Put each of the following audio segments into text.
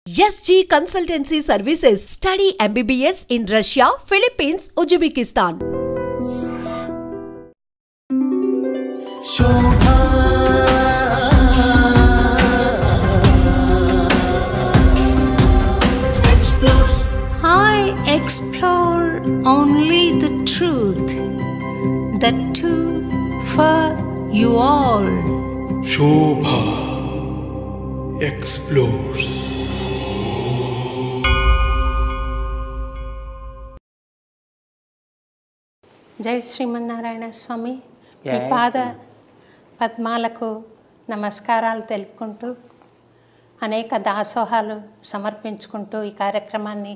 SG Consultancy Services. Study MBBS in Russia, Philippines, Uzbekistan. I explore only the truth, the two for you all. Shobha explores. జై శ్రీమన్నారాయణ స్వామి. ఈ పాద పద్మాలకు నమస్కారాలు తెలుపుకుంటూ అనేక దాసోహాలు సమర్పించుకుంటూ ఈ కార్యక్రమాన్ని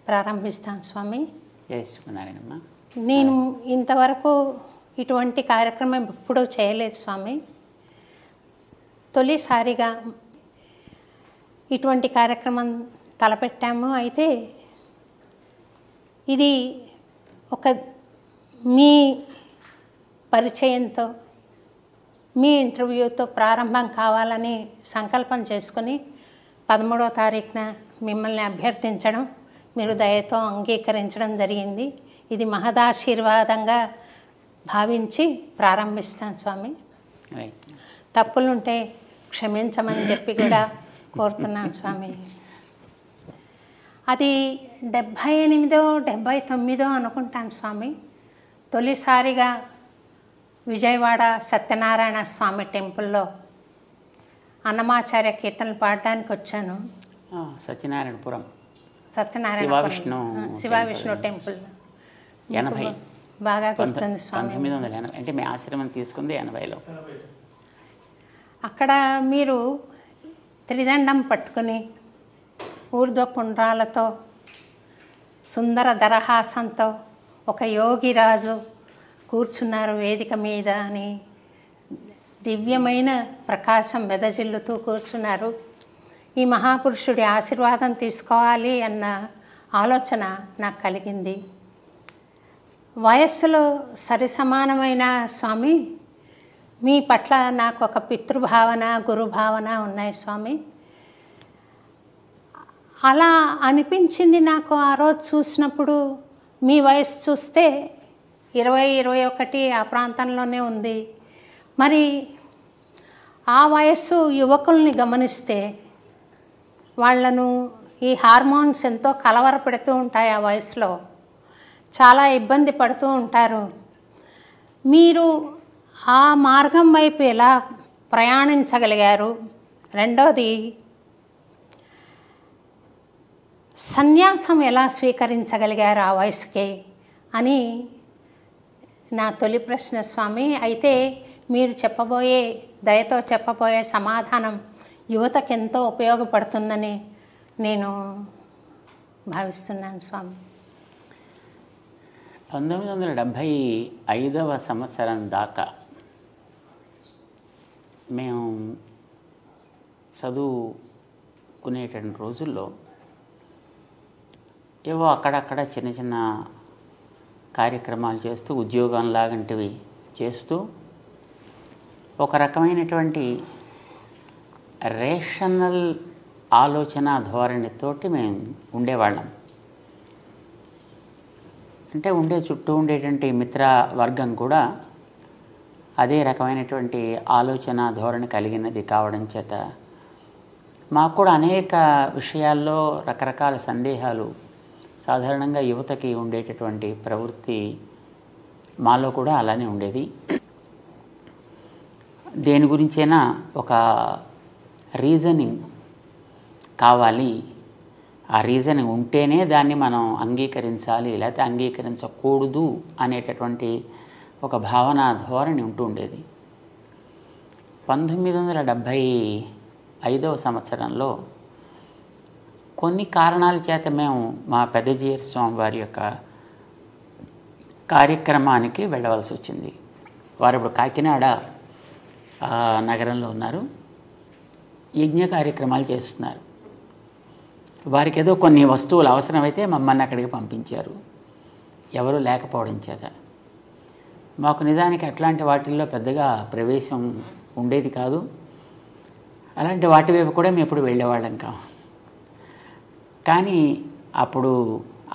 ప్రారంభిస్తాను స్వామి. జై శ్రీమన్నారాయణమ్మ. నేను ఇంతవరకు ఇటువంటి కార్యక్రమం ఎప్పుడూ చేయలేదు స్వామి. తొలిసారిగా ఇటువంటి కార్యక్రమం తలపెట్టాము. అయితే ఇది ఒక మీ పరిచయంతో, మీ ఇంటర్వ్యూతో ప్రారంభం కావాలని సంకల్పం చేసుకుని 13వ తారీఖున మిమ్మల్ని అభ్యర్థించడం, మీరు దయతో అంగీకరించడం జరిగింది. ఇది మహదాశీర్వాదంగా భావించి ప్రారంభిస్తాను స్వామి. తప్పులుంటే క్షమించమని చెప్పి కూడా కోరుతున్నాను స్వామి. అది 78ో 79ో అనుకుంటాను స్వామి. తొలిసారిగా విజయవాడ సత్యనారాయణ స్వామి టెంపుల్లో అన్నమాచార్య కీర్తనలు పాడడానికి వచ్చాను. సత్యనారాయణపురం శివ విష్ణు టెంపుల్ 80 బాగా గుర్తుంది స్వామి. 1980 అంటే మీ ఆశ్రమం తీసుకుంది 80లో. అక్కడ మీరు త్రిదండం పట్టుకుని ఊర్ధ్వ పుండ్రాలతో సుందర దరహాసంతో ఒక యోగిరాజు కూర్చున్నారు వేదిక మీద అని దివ్యమైన ప్రకాశం వెదజిల్లుతూ కూర్చున్నారు. ఈ మహాపురుషుడి ఆశీర్వాదం తీసుకోవాలి అన్న ఆలోచన నాకు కలిగింది. వయస్సులో సరిసమానమైన స్వామి, మీ పట్ల నాకు ఒక పితృభావన, గురుభావన ఉన్నాయి స్వామి. అలా అనిపించింది నాకు ఆ రోజు చూసినప్పుడు. మీ వయసు చూస్తే 20-21 ఆ ప్రాంతంలోనే ఉంది. మరి ఆ వయస్సు యువకుల్ని గమనిస్తే వాళ్లను ఈ హార్మోన్స్ ఎంతో కలవరపెడుతూ ఉంటాయి. ఆ వయసులో చాలా ఇబ్బంది పడుతూ ఉంటారు. మీరు ఆ మార్గం వైపు ఎలా ప్రయాణించగలిగారు? రెండోది, సన్యాసం ఎలా స్వీకరించగలిగారు ఆ వయసుకే అని నా తొలి ప్రశ్న స్వామి. అయితే మీరు దయతో చెప్పబోయే సమాధానం యువతకు ఎంతో ఉపయోగపడుతుందని నేను భావిస్తున్నాను స్వామి. 1975వ సంవత్సరం దాకా మేము చదువుకునేటువంటి రోజుల్లో ఏవో అక్కడక్కడ చిన్న చిన్న కార్యక్రమాలు చేస్తూ, ఉద్యోగం లాంటివి చేస్తూ, ఒక రకమైనటువంటి రేషనల్ ఆలోచన ధోరణితోటి మేము ఉండేవాళ్ళం. అంటే చుట్టూ ఉండేటువంటి మిత్ర వర్గం కూడా అదే రకమైనటువంటి ఆలోచన ధోరణి కలిగినది కావడం చేత మాకు కూడా అనేక విషయాల్లో రకరకాల సందేహాలు, సాధారణంగా యువతకి ఉండేటటువంటి ప్రవృత్తి మాలో కూడా అలానే ఉండేది. దేని గురించైనా ఒక రీజనింగ్ కావాలి, ఆ రీజనింగ్ ఉంటేనే దాన్ని మనం అంగీకరించాలి, లేకపోతే అంగీకరించకూడదు అనేటటువంటి ఒక భావన ధోరణి ఉంటూ ఉండేది. 1975వ సంవత్సరంలో కొన్ని కారణాల చేత మేము మా పెద్దజీయర్ స్వామి వారి యొక్క కార్యక్రమానికి వెళ్ళవలసి వచ్చింది. వారు ఇప్పుడు కాకినాడ నగరంలో ఉన్నారు, యజ్ఞ కార్యక్రమాలు చేస్తున్నారు. వారికి ఏదో కొన్ని వస్తువులు అవసరమైతే మమ్మల్ని అక్కడికి పంపించారు, ఎవరు లేకపోవడం చేత. మాకు నిజానికి అట్లాంటి వాటిల్లో పెద్దగా ప్రవేశం ఉండేది కాదు. అలాంటి వాటి వైపు కూడా మేము ఎప్పుడు వెళ్ళేవాళ్ళం కాదు. కానీ అప్పుడు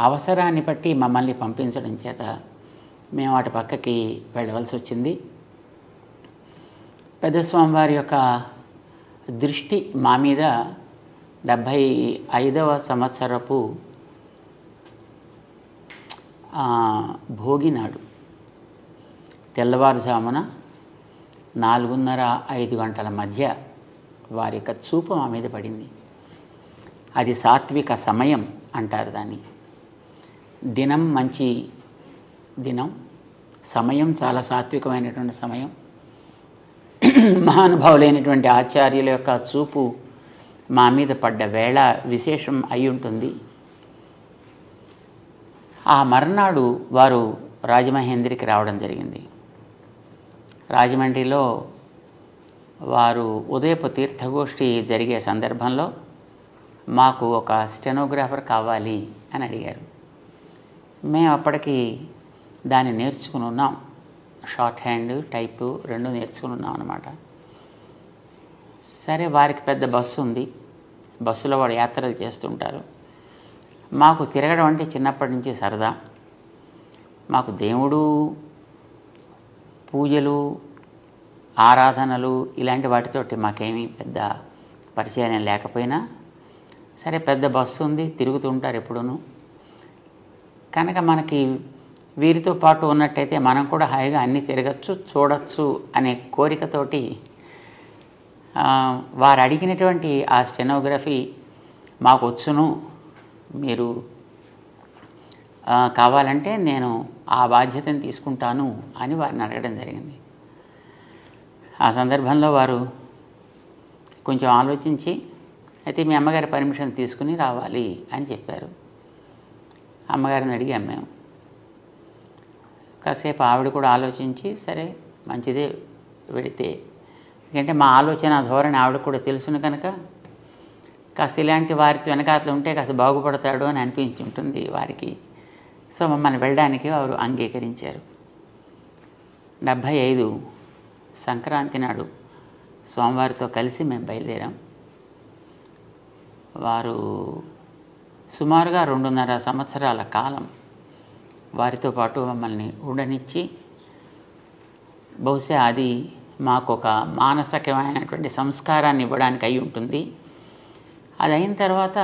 అవసరాన్ని బట్టి మమ్మల్ని పంపించడం చేత మేము వాటి పక్కకి వెళ్ళవలసి వచ్చింది. పెద్ద స్వామివారి యొక్క దృష్టి మా మీద 75వ సంవత్సరపు భోగి నాడు తెల్లవారుజామున 4:30-5 గంటల మధ్య వారి యొక్క చూపు మా మీద పడింది. అది సాత్విక సమయం అంటారు దాన్ని. దినం మంచి దినం, సమయం చాలా సాత్వికమైనటువంటి సమయం. మహానుభావులైనటువంటి ఆచార్యుల యొక్క చూపు మా మీద పడ్డ వేళ విశేషం అయి ఉంటుంది. ఆ మర్నాడు వారు రాజమహేంద్రికి రావడం జరిగింది. రాజమండ్రిలో వారు ఉదయపు తీర్థగోష్ఠి జరిగే సందర్భంలో మాకు ఒక స్టెనోగ్రాఫర్ కావాలి అని అడిగారు. మేము అప్పటికి దాన్ని నేర్చుకుని ఉన్నాం. షార్ట్ హ్యాండ్, టైపు 2 నేర్చుకుని ఉన్నాం అన్నమాట. సరే, వారికి పెద్ద బస్సు ఉంది, బస్సులో వాడు యాత్రలు చేస్తుంటారు. మాకు తిరగడం అంటే చిన్నప్పటి నుంచి సరదా. మాకు దేవుడు, పూజలు, ఆరాధనలు ఇలాంటి వాటితోటి మాకేమీ పెద్ద పరిచయం లేకపోయినా సరే, పెద్ద బస్సు ఉంది, తిరుగుతుంటారు ఎప్పుడూను. కనుక మనకి వీరితో పాటు ఉన్నట్టయితే మనం కూడా హాయిగా అన్నీ తిరగచ్చు, చూడవచ్చు అనే కోరికతోటి వారు అడిగినటువంటి ఆ స్టెనోగ్రఫీ మాకు వచ్చును, మీరు కావాలంటే నేను ఆ బాధ్యతను తీసుకుంటాను అని వారిని అడగడం జరిగింది. ఆ సందర్భంలో వారు కొంచెం ఆలోచించి, అయితే మీ అమ్మగారి పర్మిషన్ తీసుకుని రావాలి అని చెప్పారు. అమ్మగారిని అడిగాం మేము. కాసేపు ఆవిడ కూడా ఆలోచించి, సరే మంచిదే వెడితే, ఎందుకంటే మా ఆలోచన ధోరణి ఆవిడ కూడా తెలుసును కనుక కాస్త ఇలాంటి వారికి వెనకాతలు ఉంటే కాస్త బాగుపడతాడు అని అనిపించి ఉంటుంది వారికి. సో మమ్మల్ని వెళ్ళడానికి వారు అంగీకరించారు. 75 సంక్రాంతి నాడు స్వామివారితో కలిసి మేము బయలుదేరాం. వారు సుమారుగా 2.5 సంవత్సరాల కాలం వారితో పాటు మమ్మల్ని ఉండనిచ్చి, బహుశా అది మాకు ఒక మానసికమైనటువంటి సంస్కారాన్ని ఇవ్వడానికి అయి ఉంటుంది. అది అయిన తర్వాత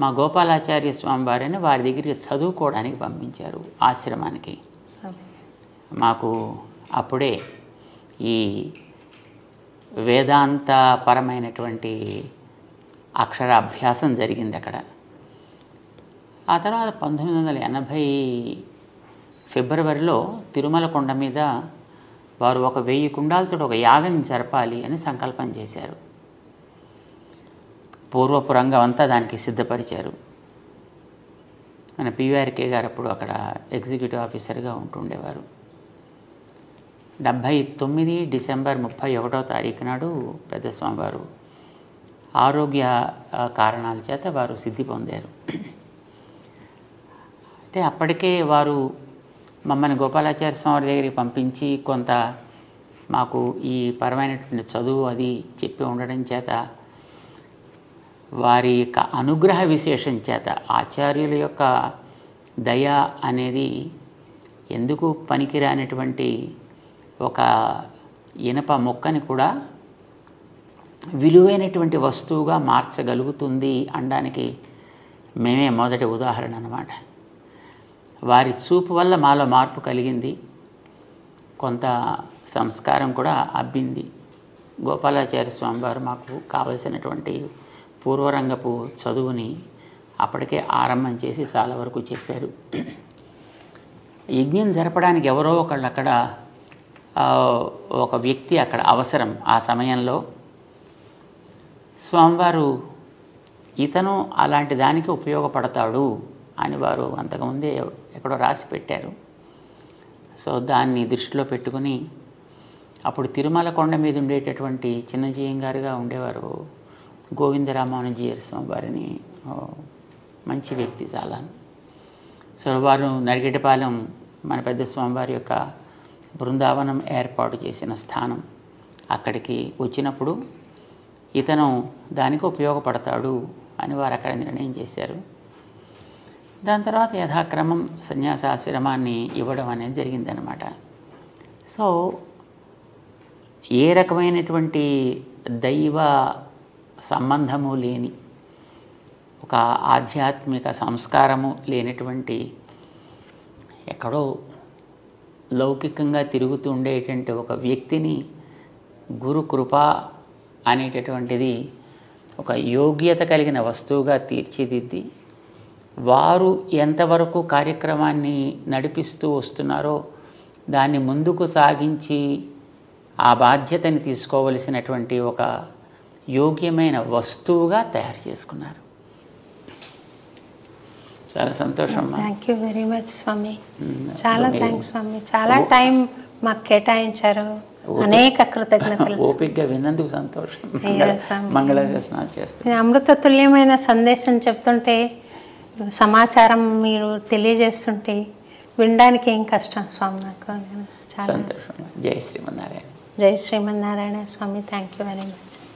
మా గోపాలాచార్య స్వామి వారిని వారి దగ్గరికి చదువుకోవడానికి పంపించారు ఆశ్రమానికి. మాకు అప్పుడే ఈ వేదాంతపరమైనటువంటి అక్షరాభ్యాసం జరిగింది అక్కడ. ఆ తర్వాత 1980 ఫిబ్రవరిలో తిరుమల కొండ మీద వారు ఒక 1000 కుండాలతో ఒక యాగం జరపాలి అని సంకల్పం చేశారు. పూర్వపు రంగం అంతా దానికి సిద్ధపరిచారు. మన పివిఆర్కే గారు అప్పుడు అక్కడ ఎగ్జిక్యూటివ్ ఆఫీసర్గా ఉంటుండేవారు. 79 డిసెంబర్ 31వ తారీఖు నాడు పెద్ద స్వామివారు ఆరోగ్య కారణాల చేత వారు సిద్ధి పొందారు. అయితే అప్పటికే వారు మమ్మల్ని గోపాలాచార్య స్వామి దగ్గరికి పంపించి కొంత మాకు ఈ పరమైనటువంటి చదువు అది చెప్పి ఉండడం చేత, వారి యొక్క అనుగ్రహ విశేషం చేత, ఆచార్యుల యొక్క దయ అనేది ఎందుకు పనికిరానటువంటి ఒక ఇనప మొక్కని కూడా విలువైనటువంటి వస్తువుగా మార్చగలుగుతుంది అనడానికి మేమే మొదటి ఉదాహరణ అన్నమాట. వారి చూపు వల్ల మాలో మార్పు కలిగింది, కొంత సంస్కారం కూడా అబ్బింది. గోపాలాచార్య స్వామి వారు మాకు కావలసినటువంటి పూర్వరంగపు చదువుని అప్పటికే ఆరంభం చేసి చాలా వరకు చెప్పారు. యజ్ఞం జరపడానికి ఎవరో ఒకళ్ళు అక్కడ ఒక వ్యక్తి అక్కడ అవసరం. ఆ సమయంలో స్వామివారు ఇతను అలాంటి దానికి ఉపయోగపడతాడు అని వారు అంతకుముందే ఎక్కడో రాసి పెట్టారు. సో దాన్ని దృష్టిలో పెట్టుకుని అప్పుడు తిరుమల కొండ మీద ఉండేటటువంటి చిన్నజీయం గారుగా ఉండేవారు గోవిందరామానుజీయర్ స్వామి వారిని, మంచి వ్యక్తి చాలా. సో వారు నరిగెటపాలెం మన పెద్ద స్వామివారి యొక్క బృందావనం ఏర్పాటు చేసిన స్థానం, అక్కడికి వచ్చినప్పుడు ఇతను దానికి ఉపయోగపడతాడు అని వారు అక్కడ నిర్ణయం చేశారు. దాని తర్వాత యథాక్రమం సన్యాసాశ్రమాన్ని ఇవ్వడం అనేది జరిగిందనమాట. సో ఏ రకమైనటువంటి దైవ సంబంధము లేని, ఒక ఆధ్యాత్మిక సంస్కారము లేనటువంటి, ఎక్కడో లౌకికంగా తిరుగుతూ ఉండేటువంటి ఒక వ్యక్తిని గురు కృప అనేటటువంటిది ఒక యోగ్యత కలిగిన వస్తువుగా తీర్చిదిద్ది వారు ఎంతవరకు కార్యక్రమాన్ని నడిపిస్తూ వస్తున్నారో దాన్ని ముందుకు సాగించి ఆ బాధ్యతని తీసుకోవలసినటువంటి ఒక యోగ్యమైన వస్తువుగా తయారు చేసుకున్నారు. చాలా సంతోషం. థ్యాంక్ యూ వెరీ మచ్ స్వామి. చాలా థ్యాంక్స్ స్వామి. చాలా టైం మాకు కేటాయించారు. అనేక కృతజ్ఞతలు. ఓపికగా విన్నందుకు సంతోషం. మంగళాశాసనాలు చేస్తాను. అమృత తుల్యమైన సందేశం చెప్తుంటే, సమాచారం మీరు తెలియజేస్తుంటే వినడానికి ఏం కష్టం స్వామి. నాకు చాలా సంతోషం. జై శ్రీమన్నారాయణ. జై శ్రీమన్నారాయణ స్వామి. Thank you very much.